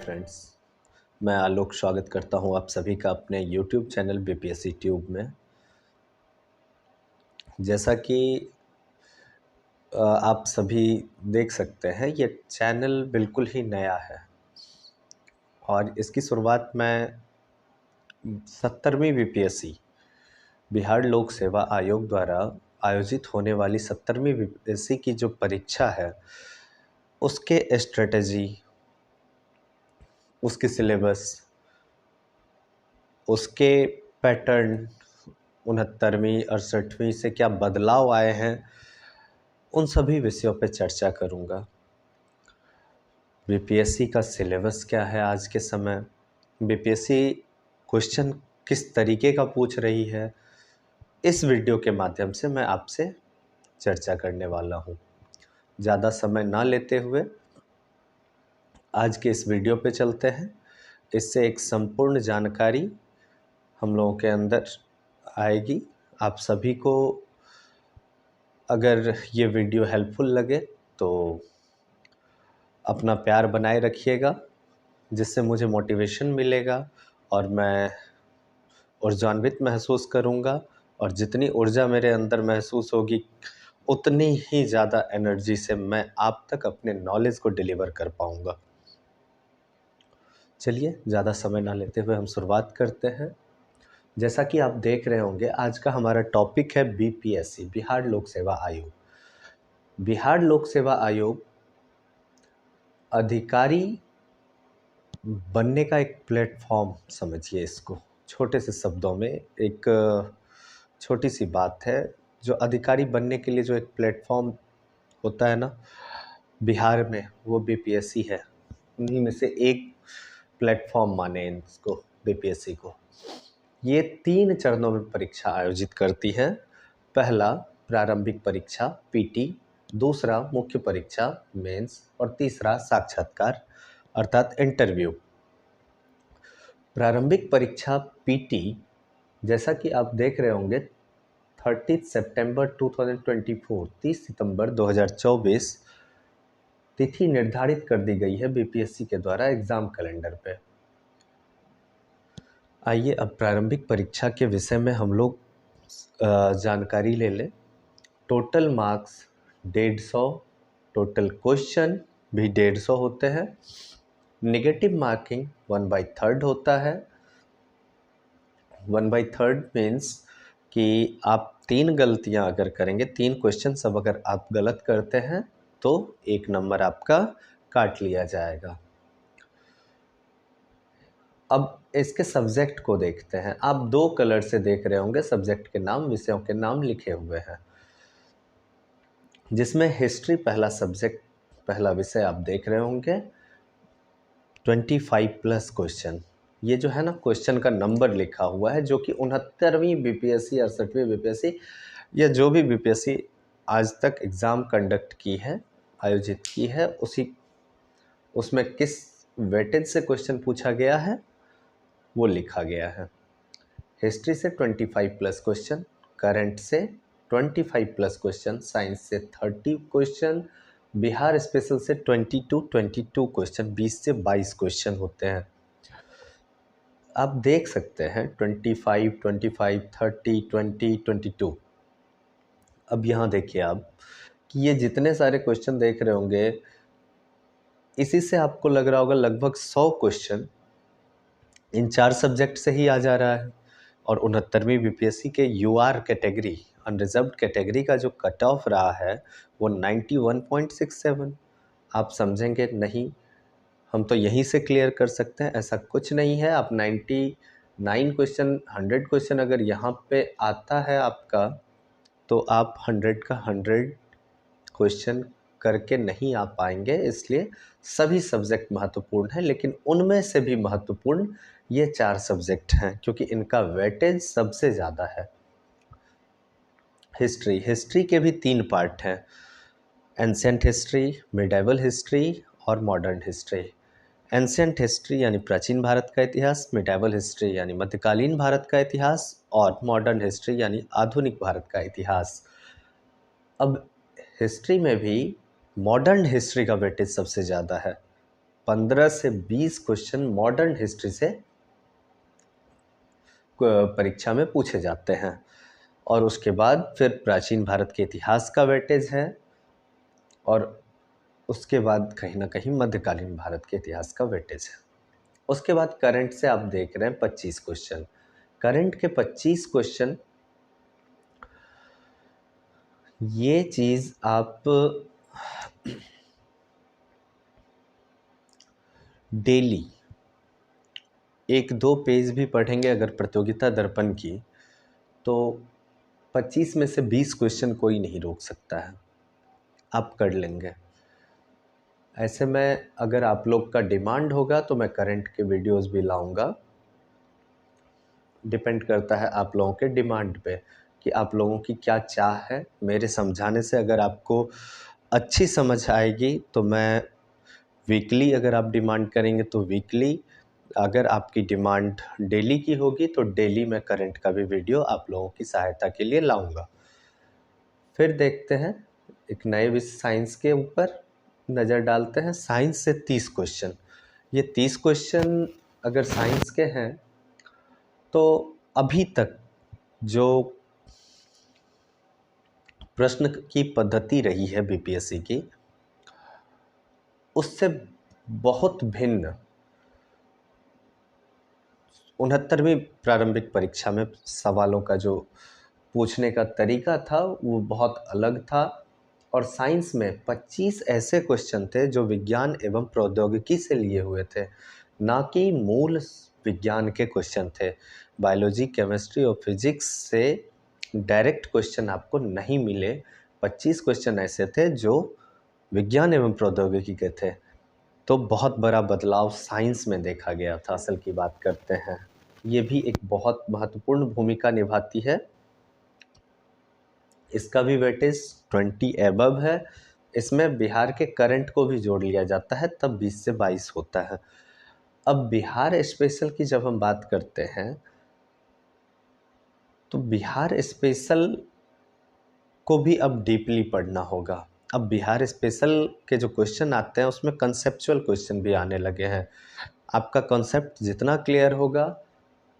Friends, मैं आलोक स्वागत करता हूं आप सभी का अपने यूट्यूब चैनल बीपीएससी ट्यूब में। जैसा कि आप सभी देख सकते हैं, ये चैनल बिल्कुल ही नया है और इसकी शुरुआत मैं 70वीं बीपीएससी बिहार लोक सेवा आयोग द्वारा आयोजित होने वाली 70वीं बीपीएससी की जो परीक्षा है उसके स्ट्रेटजी, उसके सिलेबस, उसके पैटर्न, 69वीं 68वीं से क्या बदलाव आए हैं, उन सभी विषयों पर चर्चा करूंगा। बीपीएससी का सिलेबस क्या है आज के समय, बीपीएससी क्वेश्चन किस तरीके का पूछ रही है, इस वीडियो के माध्यम से मैं आपसे चर्चा करने वाला हूं। ज़्यादा समय ना लेते हुए आज के इस वीडियो पे चलते हैं। इससे एक संपूर्ण जानकारी हम लोगों के अंदर आएगी। आप सभी को अगर ये वीडियो हेल्पफुल लगे तो अपना प्यार बनाए रखिएगा, जिससे मुझे मोटिवेशन मिलेगा और मैं ऊर्जान्वित महसूस करूँगा। और जितनी ऊर्जा मेरे अंदर महसूस होगी उतनी ही ज़्यादा एनर्जी से मैं आप तक अपने नॉलेज को डिलीवर कर पाऊँगा। चलिए ज़्यादा समय ना लेते हुए हम शुरुआत करते हैं। जैसा कि आप देख रहे होंगे, आज का हमारा टॉपिक है बीपीएससी, बिहार लोक सेवा आयोग। बिहार लोक सेवा आयोग अधिकारी बनने का एक प्लेटफॉर्म समझिए इसको। छोटे से शब्दों में एक छोटी सी बात है, जो अधिकारी बनने के लिए जो एक प्लेटफॉर्म होता है ना बिहार में, वो बीपीएससी है। उन्हीं में से एक प्लेटफॉर्म माने इसको, बीपीएससी को। ये 3 चरणों में परीक्षा आयोजित करती है। पहला प्रारंभिक परीक्षा पीटी, दूसरा मुख्य परीक्षा मेंस और तीसरा साक्षात्कार अर्थात इंटरव्यू। प्रारंभिक परीक्षा पीटी, जैसा कि आप देख रहे होंगे, 30 सितंबर 2024, 30 सितंबर 2024 तिथि निर्धारित कर दी गई है बीपीएससी के द्वारा एग्जाम कैलेंडर पे। आइए अब प्रारंभिक परीक्षा के विषय में हम लोग जानकारी ले लें। टोटल मार्क्स 150, टोटल क्वेश्चन भी 150 होते हैं। नेगेटिव मार्किंग 1/3 होता है। 1/3 मीन्स कि आप 3 गलतियां अगर करेंगे, 3 क्वेश्चन सब अगर आप गलत करते हैं तो 1 नंबर आपका काट लिया जाएगा। अब इसके सब्जेक्ट को देखते हैं। आप 2 कलर से देख रहे होंगे, सब्जेक्ट के नाम, विषयों के नाम लिखे हुए हैं, जिसमें हिस्ट्री पहला सब्जेक्ट, पहला विषय आप देख रहे होंगे। 25 प्लस क्वेश्चन, ये जो है ना क्वेश्चन का नंबर लिखा हुआ है, जो कि 69वीं बीपीएससी, 68वीं बीपीएससी या जो भी बीपीएससी आज तक एग्ज़ाम कंडक्ट की है, आयोजित की है, उसमें किस वेटेज से क्वेश्चन पूछा गया है वो लिखा गया है। हिस्ट्री से 25 प्लस क्वेश्चन, करंट से 25 प्लस क्वेश्चन, साइंस से 30 क्वेश्चन, बिहार स्पेशल से 22 क्वेश्चन, 20 से 22 क्वेश्चन होते हैं। आप देख सकते हैं 25, 25, 30, 20, 22। अब यहाँ देखिए आप कि ये जितने सारे क्वेश्चन देख रहे होंगे, इसी से आपको लग रहा होगा लगभग 100 क्वेश्चन इन 4 सब्जेक्ट से ही आ जा रहा है। और 69वीं बीपीएससी के यूआर कैटेगरी, अनरिजर्व्ड कैटेगरी का जो कट ऑफ रहा है वो 91.67। आप समझेंगे नहीं, हम तो यहीं से क्लियर कर सकते हैं, ऐसा कुछ नहीं है। आप 99 क्वेश्चन, 100 क्वेश्चन अगर यहाँ पे आता है आपका, तो आप 100 का 100 क्वेश्चन करके नहीं आ पाएंगे। इसलिए सभी सब्जेक्ट महत्वपूर्ण हैं, लेकिन उनमें से भी महत्वपूर्ण ये 4 सब्जेक्ट हैं, क्योंकि इनका वेटेज सबसे ज़्यादा है। हिस्ट्री के भी 3 पार्ट हैं, एंशिएंट हिस्ट्री, मिडाइवल हिस्ट्री और मॉडर्न हिस्ट्री। एंशिएंट हिस्ट्री यानी प्राचीन भारत का इतिहास, मिडाइवल हिस्ट्री यानी मध्यकालीन भारत का इतिहास और मॉडर्न हिस्ट्री यानी आधुनिक भारत का इतिहास। अब हिस्ट्री में भी मॉडर्न हिस्ट्री का वेटेज सबसे ज़्यादा है। 15 से 20 क्वेश्चन मॉडर्न हिस्ट्री से परीक्षा में पूछे जाते हैं। और उसके बाद फिर प्राचीन भारत के इतिहास का वेटेज है, और उसके बाद कहीं ना कहीं मध्यकालीन भारत के इतिहास का वेटेज है। उसके बाद करंट से आप देख रहे हैं 25 क्वेश्चन। करंट के 25 क्वेश्चन, ये चीज़ आप डेली 1-2 पेज भी पढ़ेंगे अगर प्रतियोगिता दर्पण की, तो 25 में से 20 क्वेश्चन कोई नहीं रोक सकता है, आप कर लेंगे। ऐसे में अगर आप लोग का डिमांड होगा तो मैं करंट के वीडियोस भी लाऊंगा। डिपेंड करता है आप लोगों के डिमांड पे कि आप लोगों की क्या चाह है। मेरे समझाने से अगर आपको अच्छी समझ आएगी तो मैं वीकली, अगर आप डिमांड करेंगे तो वीकली, अगर आपकी डिमांड डेली की होगी तो डेली मैं करंट का भी वीडियो आप लोगों की सहायता के लिए लाऊंगा। फिर देखते हैं एक नए विषय साइंस के ऊपर नज़र डालते हैं। साइंस से 30 क्वेश्चन, ये 30 क्वेश्चन अगर साइंस के हैं तो अभी तक जो प्रश्न की पद्धति रही है बीपीएससी की, उससे बहुत भिन्न 69वीं प्रारंभिक परीक्षा में सवालों का जो पूछने का तरीका था वो बहुत अलग था। और साइंस में 25 ऐसे क्वेश्चन थे जो विज्ञान एवं प्रौद्योगिकी से लिए हुए थे, ना कि मूल विज्ञान के क्वेश्चन थे। बायोलॉजी, केमिस्ट्री और फिजिक्स से डायरेक्ट क्वेश्चन आपको नहीं मिले। 25 क्वेश्चन ऐसे थे जो विज्ञान एवं प्रौद्योगिकी के थे। तो बहुत बड़ा बदलाव साइंस में देखा गया था। असल की बात करते हैं, ये भी एक बहुत महत्वपूर्ण भूमिका निभाती है। इसका भी वेटेज 20 एबव है। इसमें बिहार के करंट को भी जोड़ लिया जाता है, तब 20 से 22 होता है। अब बिहार स्पेशल की जब हम बात करते हैं तो बिहार स्पेशल को भी अब डीपली पढ़ना होगा। अब बिहार स्पेशल के जो क्वेश्चन आते हैं उसमें कंसेप्चुअल क्वेश्चन भी आने लगे हैं। आपका कॉन्सेप्ट जितना क्लियर होगा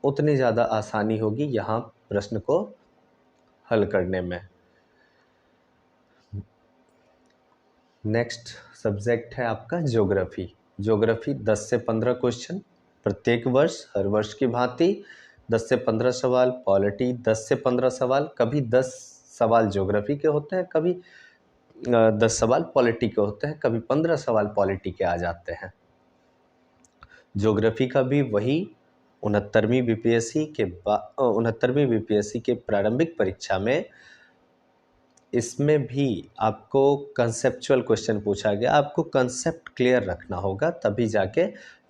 उतनी ज़्यादा आसानी होगी यहाँ प्रश्न को हल करने में। नेक्स्ट सब्जेक्ट है आपका ज्योग्राफी। ज्योग्राफी 10 से 15 क्वेश्चन प्रत्येक वर्ष, हर वर्ष की भांति 10 से 15 सवाल। पॉलिटी 10 से 15 सवाल, कभी 10 सवाल ज्योग्राफी के होते हैं, कभी 10 सवाल पॉलिटी के होते हैं, कभी 15 सवाल पॉलिटी के आ जाते हैं। ज्योग्राफी का भी वही 69वीं बीपीएससी के प्रारंभिक परीक्षा में इसमें भी आपको कंसेप्चुअल क्वेश्चन पूछा गया। आपको कंसेप्ट क्लियर रखना होगा, तभी जाके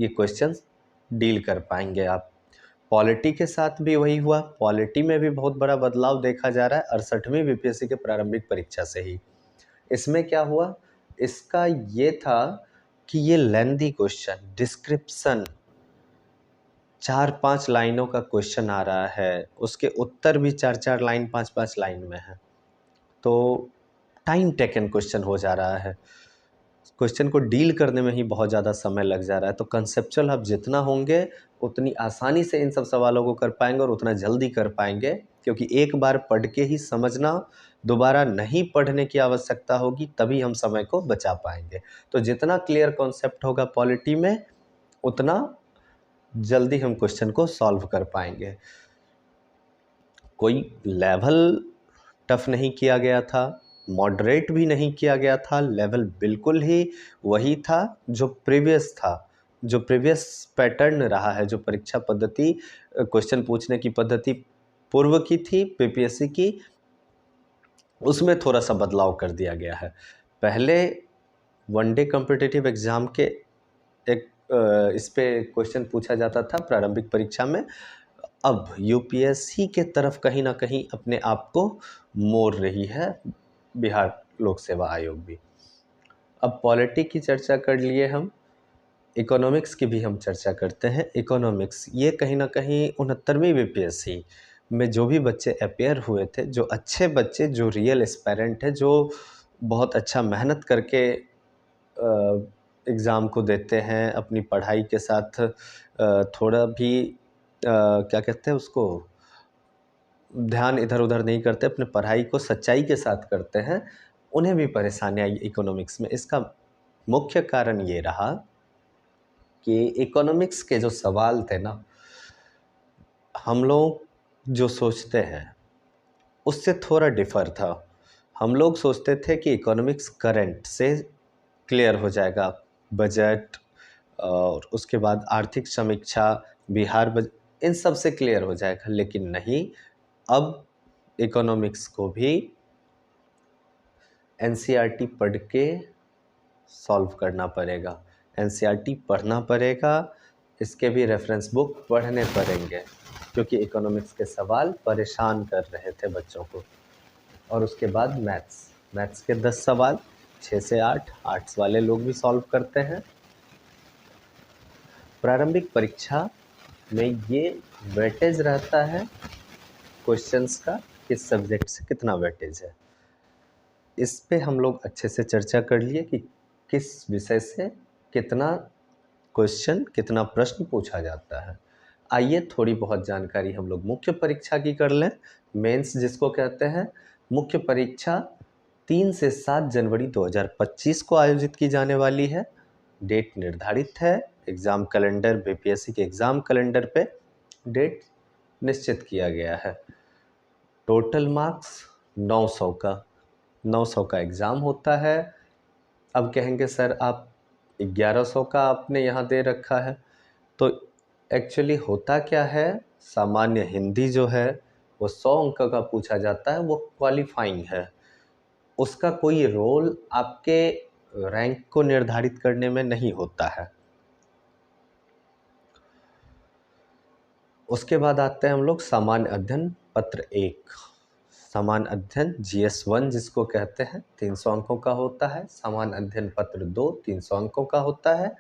ये क्वेश्चन डील कर पाएंगे आप। पॉलिटी के साथ भी वही हुआ। पॉलिटी में भी बहुत बड़ा बदलाव देखा जा रहा है 68वीं बीपीएससी के प्रारंभिक परीक्षा से ही। इसमें क्या हुआ, इसका ये था कि ये लेंथी क्वेश्चन, डिस्क्रिप्शन 4-5 लाइनों का क्वेश्चन आ रहा है, उसके उत्तर भी 4-4 लाइन 5-5 लाइन में है, तो टाइम टेकन क्वेश्चन हो जा रहा है। क्वेश्चन को डील करने में ही बहुत ज़्यादा समय लग जा रहा है। तो कंसेप्चुअल आप जितना होंगे उतनी आसानी से इन सब सवालों को कर पाएंगे और उतना जल्दी कर पाएंगे, क्योंकि एक बार पढ़ के ही समझना, दोबारा नहीं पढ़ने की आवश्यकता होगी, तभी हम समय को बचा पाएंगे। तो जितना क्लियर कॉन्सेप्ट होगा पॉलिटी में, उतना जल्दी हम क्वेश्चन को सॉल्व कर पाएंगे। कोई लेवल टफ नहीं किया गया था, मॉडरेट भी नहीं किया गया था, लेवल बिल्कुल ही वही था जो प्रीवियस था, जो प्रीवियस पैटर्न रहा है, जो परीक्षा पद्धति, क्वेश्चन पूछने की पद्धति पूर्व की थी बीपीएससी की, उसमें थोड़ा सा बदलाव कर दिया गया है। पहले वनडे कॉम्पिटिटिव एग्ज़ाम के एक इस पे क्वेश्चन पूछा जाता था प्रारंभिक परीक्षा में। अब यूपीएससी के तरफ कहीं ना कहीं अपने आप को मोड़ रही है बिहार लोक सेवा आयोग भी। अब पॉलिटी की चर्चा कर लिए हम, इकोनॉमिक्स की भी हम चर्चा करते हैं। इकोनॉमिक्स ये कहीं ना कहीं 69वीं बीपीएससी में जो भी बच्चे अपेयर हुए थे, जो अच्छे बच्चे, जो रियल एस्पायरेंट है, जो बहुत अच्छा मेहनत करके एग्ज़ाम को देते हैं, अपनी पढ़ाई के साथ थोड़ा भी क्या कहते हैं उसको, ध्यान इधर-उधर नहीं करते, अपने पढ़ाई को सच्चाई के साथ करते हैं, उन्हें भी परेशानी आई इकोनॉमिक्स में। इसका मुख्य कारण ये रहा कि इकोनॉमिक्स के जो सवाल थे ना, हम लोग जो सोचते हैं उससे थोड़ा डिफ़र था। हम लोग सोचते थे कि इकोनॉमिक्स करंट से क्लियर हो जाएगा, बजट और उसके बाद आर्थिक समीक्षा, बिहार इन सब से क्लियर हो जाएगा, लेकिन नहीं, अब इकोनॉमिक्स को भी एनसीईआरटी पढ़ के सॉल्व करना पड़ेगा, एनसीईआरटी पढ़ना पड़ेगा, इसके भी रेफरेंस बुक पढ़ने पड़ेंगे, क्योंकि इकोनॉमिक्स के सवाल परेशान कर रहे थे बच्चों को। और उसके बाद मैथ्स के 10 सवाल, 6 से 8 आर्ट्स वाले लोग भी सॉल्व करते हैं। प्रारंभिक परीक्षा में ये वेटेज रहता है क्वेश्चंस का, किस सब्जेक्ट से कितना वेटेज है। इस पे हम लोग अच्छे से चर्चा कर लिए कि किस विषय से कितना क्वेश्चन, कितना प्रश्न पूछा जाता है। आइए थोड़ी बहुत जानकारी हम लोग मुख्य परीक्षा की कर लें, मेंस जिसको कहते हैं। मुख्य परीक्षा 3 से 7 जनवरी 2025 को आयोजित की जाने वाली है। डेट निर्धारित है, एग्ज़ाम कैलेंडर, बीपीएससी के एग्ज़ाम कैलेंडर पे डेट निश्चित किया गया है। टोटल मार्क्स 900 का एग्ज़ाम होता है। अब कहेंगे सर आप 1100 का आपने यहाँ दे रखा है, तो एक्चुअली होता क्या है, सामान्य हिंदी जो है वो 100 अंक का पूछा जाता है, वो क्वालिफाइंग है, उसका कोई रोल आपके रैंक को निर्धारित करने में नहीं होता है। उसके बाद आते हैं हम लोग सामान्य अध्ययन पत्र 1। सामान्य अध्ययन GS1 जिसको कहते हैं 300 अंकों का होता है। सामान्य अध्ययन पत्र 2 300 अंकों का होता है।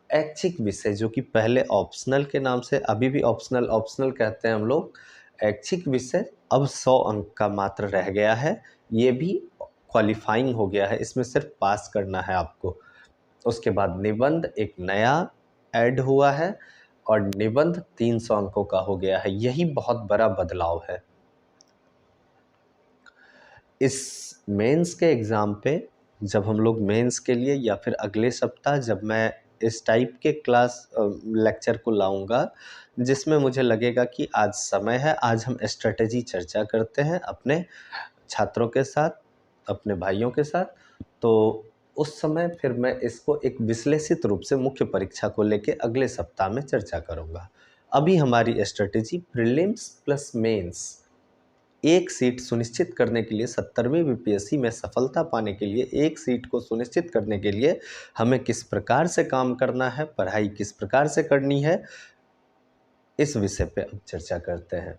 ऐच्छिक विषय जो कि पहले ऑप्शनल के नाम से, अभी भी ऑप्शनल कहते हैं हम लोग, ऐच्छिक विषय अब 100 अंक का मात्र रह गया है। ये भी क्वालिफाइंग हो गया है, इसमें सिर्फ पास करना है आपको। उसके बाद निबंध एक नया ऐड हुआ है और निबंध 300 अंकों का हो गया है। यही बहुत बड़ा बदलाव है। इस मेंस के एग्ज़ाम पे जब हम लोग मेंस के लिए, या फिर अगले सप्ताह जब मैं इस टाइप के क्लास लेक्चर को लाऊंगा जिसमें मुझे लगेगा कि आज समय है, आज हम स्ट्रेटेजी चर्चा करते हैं अपने छात्रों के साथ, अपने भाइयों के साथ, तो उस समय फिर मैं इसको एक विश्लेषित रूप से मुख्य परीक्षा को लेके अगले सप्ताह में चर्चा करूंगा। अभी हमारी स्ट्रेटेजी प्रीलिम्स प्लस मेंस, एक सीट सुनिश्चित करने के लिए, 70वीं बीपीएससी में सफलता पाने के लिए एक सीट को सुनिश्चित करने के लिए हमें किस प्रकार से काम करना है, पढ़ाई किस प्रकार से करनी है, इस विषय पे अब चर्चा करते हैं।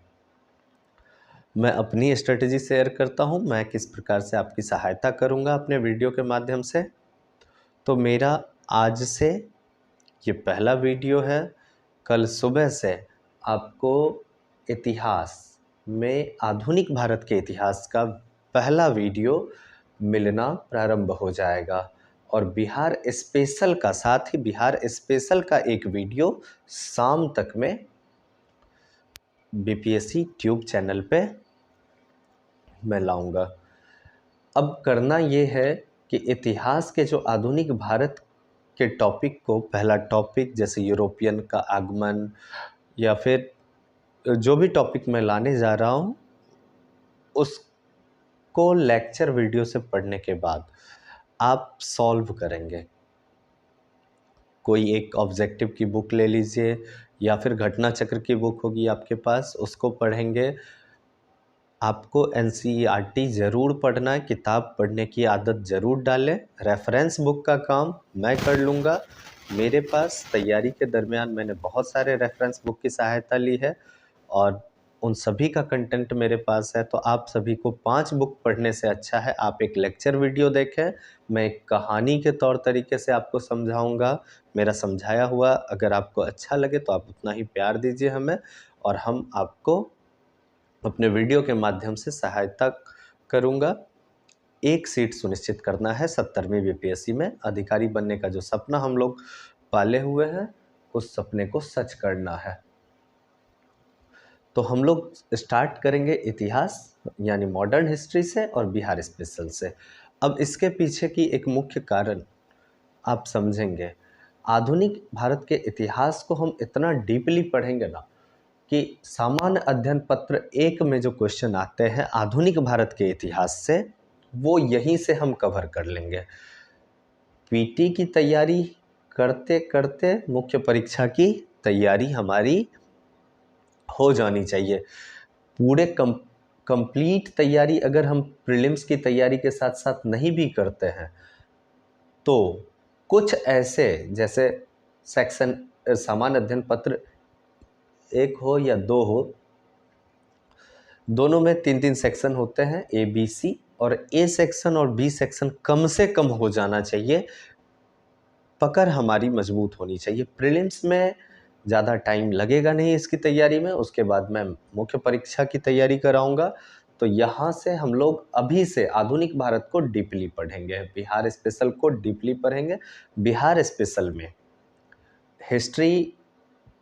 मैं अपनी स्ट्रेटेजी शेयर करता हूँ, मैं किस प्रकार से आपकी सहायता करूँगा अपने वीडियो के माध्यम से। तो मेरा आज से ये पहला वीडियो है। कल सुबह से आपको इतिहास में, आधुनिक भारत के इतिहास का पहला वीडियो मिलना प्रारंभ हो जाएगा, और बिहार स्पेशल का, साथ ही बिहार स्पेशल का एक वीडियो शाम तक में बीपीएससी ट्यूब चैनल पे मैं लाऊंगा। अब करना ये है कि इतिहास के जो आधुनिक भारत के टॉपिक को, पहला टॉपिक जैसे यूरोपियन का आगमन, या फिर जो भी टॉपिक मैं लाने जा रहा हूँ, उसको लेक्चर वीडियो से पढ़ने के बाद आप सॉल्व करेंगे। कोई एक ऑब्जेक्टिव की बुक ले लीजिए, या फिर घटना चक्र की बुक होगी आपके पास, उसको पढ़ेंगे। आपको एनसीईआरटी ज़रूर पढ़ना है, किताब पढ़ने की आदत ज़रूर डालें। रेफरेंस बुक का काम मैं कर लूँगा। मेरे पास तैयारी के दरमियान मैंने बहुत सारे रेफरेंस बुक की सहायता ली है, और उन सभी का कंटेंट मेरे पास है। तो आप सभी को 5 बुक पढ़ने से अच्छा है आप एक लेक्चर वीडियो देखें। मैं एक कहानी के तौर तरीके से आपको समझाऊँगा। मेरा समझाया हुआ अगर आपको अच्छा लगे तो आप उतना ही प्यार दीजिए हमें, और हम आपको अपने वीडियो के माध्यम से सहायता करूंगा। एक सीट सुनिश्चित करना है 70वीं बीपीएससी में। अधिकारी बनने का जो सपना हम लोग पाले हुए हैं, उस सपने को सच करना है। तो हम लोग स्टार्ट करेंगे इतिहास यानी मॉडर्न हिस्ट्री से और बिहार स्पेशल से। अब इसके पीछे की एक मुख्य कारण आप समझेंगे। आधुनिक भारत के इतिहास को हम इतना डीपली पढ़ेंगे ना कि सामान्य अध्ययन पत्र 1 में जो क्वेश्चन आते हैं आधुनिक भारत के इतिहास से, वो यहीं से हम कवर कर लेंगे। पीटी की तैयारी करते करते मुख्य परीक्षा की तैयारी हमारी हो जानी चाहिए। पूरे कंप्लीट तैयारी अगर हम प्रीलिम्स की तैयारी के साथ साथ नहीं भी करते हैं तो कुछ ऐसे, जैसे सेक्शन सामान्य अध्ययन पत्र 1 हो या 2 हो, दोनों में 3-3 सेक्शन होते हैं, ए बी सी, और ए सेक्शन और बी सेक्शन कम से कम हो जाना चाहिए। पकड़ हमारी मजबूत होनी चाहिए। प्रीलिम्स में ज़्यादा टाइम लगेगा नहीं इसकी तैयारी में, उसके बाद मैं मुख्य परीक्षा की तैयारी कराऊंगा। तो यहाँ से हम लोग अभी से आधुनिक भारत को डीपली पढ़ेंगे, बिहार स्पेशल को डीपली पढ़ेंगे। बिहार स्पेशल में हिस्ट्री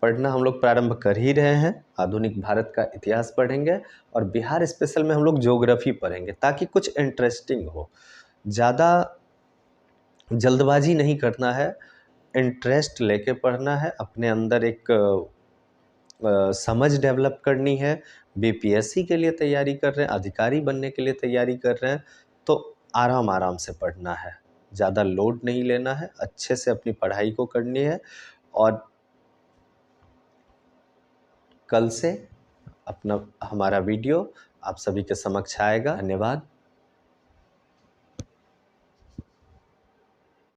पढ़ना हम लोग प्रारंभ कर ही रहे हैं, आधुनिक भारत का इतिहास पढ़ेंगे, और बिहार स्पेशल में हम लोग ज्योग्राफी पढ़ेंगे ताकि कुछ इंटरेस्टिंग हो। ज़्यादा जल्दबाजी नहीं करना है, इंटरेस्ट लेके पढ़ना है, अपने अंदर एक समझ डेवलप करनी है। बीपीएससी के लिए तैयारी कर रहे हैं, अधिकारी बनने के लिए तैयारी कर रहे हैं, तो आराम आराम से पढ़ना है, ज़्यादा लोड नहीं लेना है, अच्छे से अपनी पढ़ाई को करनी है। और कल से अपना हमारा वीडियो आप सभी के समक्ष आएगा। धन्यवाद।